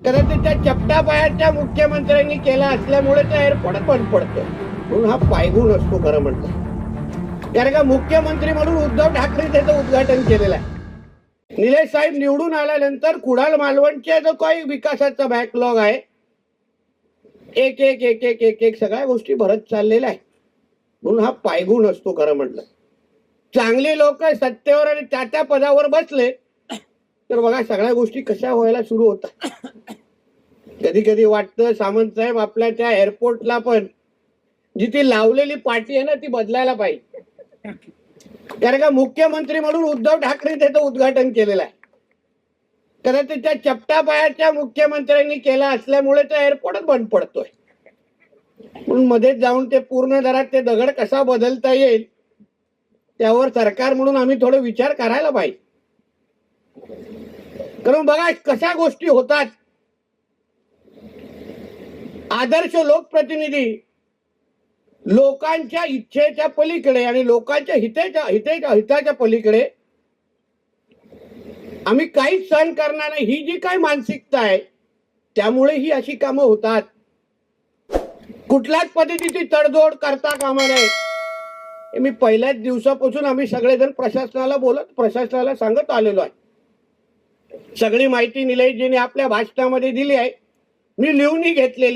कदाचित त्या चपटा पायाच्या मुख्यमंत्र्यांनी केला असल्यामुळे त्या एअरपोर्ट बंद पडतो, म्हणून हा पायगुण असतो खरं म्हणतो. कारण का मुख्यमंत्री म्हणून उद्धव ठाकरे त्याचं उद्घाटन केलेलं आहे. निलेश साहेब निवडून आल्यानंतर कुडाळ मालवणच्या जो काही विकासाचा बॅकलॉग आहे, एक एक एक एक एक एक सगळ्या गोष्टी भरत चाललेल्या आहे, म्हणून हा पायगुण असतो खरं म्हटलं. चांगली लोक सत्तेवर आणि त्या पदावर बसले तर बघा सगळ्या गोष्टी कशा व्हायला सुरू होतात. कधी कधी वाटतं सामंत साहेब आपल्या त्या एअरपोर्टला पण जी ती लावलेली पाटी आहे ना ती बदलायला पाहिजे. कारण का मुख्यमंत्री म्हणून उद्धव ठाकरे त्याचं उद्घाटन केलेलं आहे. कदाचित त्या चपटा पायाच्या मुख्यमंत्र्यांनी केला असल्यामुळे त्या एअरपोर्ट बंद पडतोय, म्हणून मध्येच जाऊन ते पूर्ण दरात ते दगड कसा बदलता येईल त्यावर सरकार म्हणून आम्ही थोडे विचार करायला पाहिजे. कारण बघा कशा गोष्टी होतात. आदर्श लोकप्रतिनिधी लोकांच्या इच्छेच्या पलीकडे आणि लोकांच्या हिताच्या पलीकडे आम्ही काहीच सहन करणार नाही, ही जी काही मानसिकता आहे त्यामुळे ही अशी कामं होतात. कुठल्याच पद्धतीची तडजोड करता कामा नये हे मी पहिल्याच दिवसापासून आम्ही सगळेजण प्रशासनाला सांगत आलेलो आहे. सगळी माहिती निलेशजीने आपल्या भाषणामध्ये दिली आहे, मी लिहूनही घेतलेली.